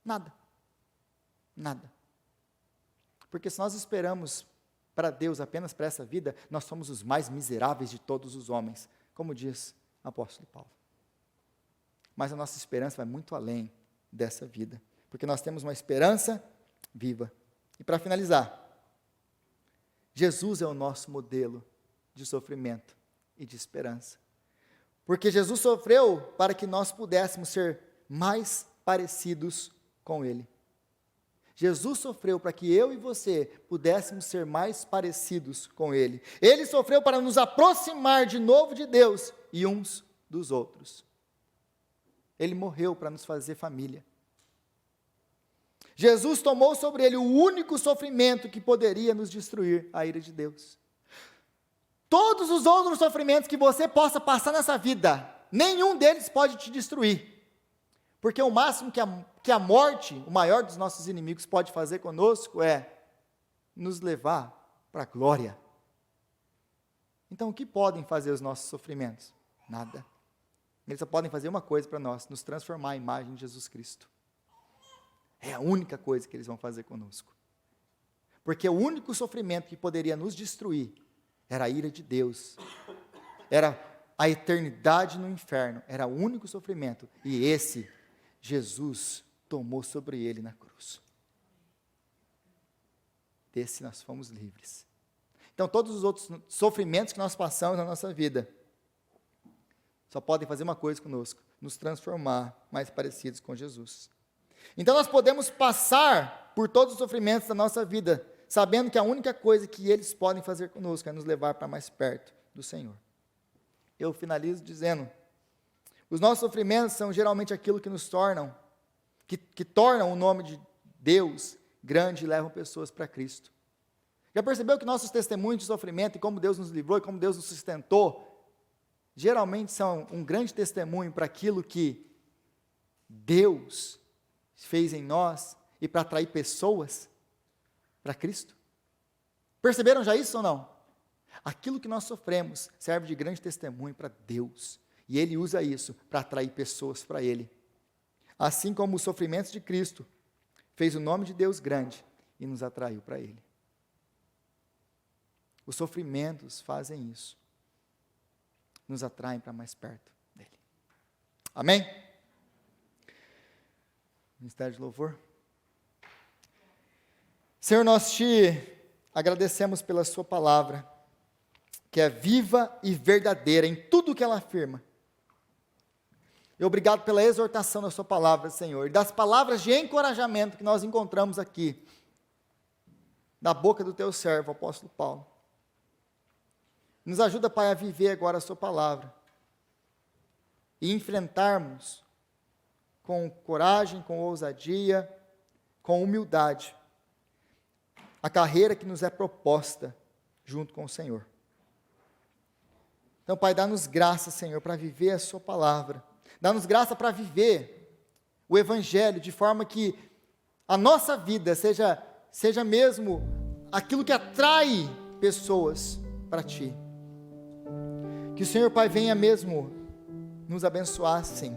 Speaker 1: Nada. Nada. Porque se nós esperamos para Deus apenas para essa vida, nós somos os mais miseráveis de todos os homens, como diz o apóstolo Paulo. Mas a nossa esperança vai muito além dessa vida, porque nós temos uma esperança viva. E para finalizar, Jesus é o nosso modelo de sofrimento e de esperança, porque Jesus sofreu para que nós pudéssemos ser mais parecidos com Ele. Jesus sofreu para que eu e você pudéssemos ser mais parecidos com Ele. Ele sofreu para nos aproximar de novo de Deus e uns dos outros. Ele morreu para nos fazer família. Jesus tomou sobre Ele o único sofrimento que poderia nos destruir, a ira de Deus. Todos os outros sofrimentos que você possa passar nessa vida, nenhum deles pode te destruir. Porque o máximo que a morte, o maior dos nossos inimigos, pode fazer conosco é nos levar para a glória. Então, o que podem fazer os nossos sofrimentos? Nada. Eles só podem fazer uma coisa para nós, nos transformar à imagem de Jesus Cristo. É a única coisa que eles vão fazer conosco. Porque o único sofrimento que poderia nos destruir era a ira de Deus. Era a eternidade no inferno. Era o único sofrimento. E esse Jesus tomou sobre ele na cruz. Desse nós fomos livres. Então, todos os outros sofrimentos que nós passamos na nossa vida só podem fazer uma coisa conosco: nos transformar mais parecidos com Jesus. Então, nós podemos passar por todos os sofrimentos da nossa vida, sabendo que a única coisa que eles podem fazer conosco é nos levar para mais perto do Senhor. Eu finalizo dizendo: os nossos sofrimentos são geralmente aquilo que nos tornam, que tornam o nome de Deus grande e levam pessoas para Cristo. Já percebeu que nossos testemunhos de sofrimento e como Deus nos livrou e como Deus nos sustentou, geralmente são um grande testemunho para aquilo que Deus fez em nós e para atrair pessoas para Cristo? Perceberam já isso ou não? Aquilo que nós sofremos serve de grande testemunho para Deus. E Ele usa isso para atrair pessoas para Ele. Assim como os sofrimentos de Cristo fez o nome de Deus grande e nos atraiu para Ele. Os sofrimentos fazem isso. Nos atraem para mais perto dEle. Amém? Ministério de Louvor. Senhor, nós te agradecemos pela sua palavra, que é viva e verdadeira em tudo que ela afirma. E obrigado pela exortação da sua palavra, Senhor, e das palavras de encorajamento que nós encontramos aqui, da boca do teu servo, o apóstolo Paulo. Nos ajuda, Pai, a viver agora a sua palavra, e enfrentarmos com coragem, com ousadia, com humildade, a carreira que nos é proposta junto com o Senhor. Então, Pai, dá-nos graça, Senhor, para viver a sua palavra. Dá-nos graça para viver o Evangelho de forma que a nossa vida seja mesmo aquilo que atrai pessoas para Ti. Que o Senhor, Pai, venha mesmo nos abençoar, sim.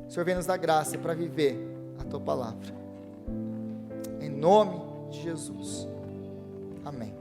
Speaker 1: O Senhor venha nos dar graça para viver a Tua palavra. Em nome de Jesus. Amém.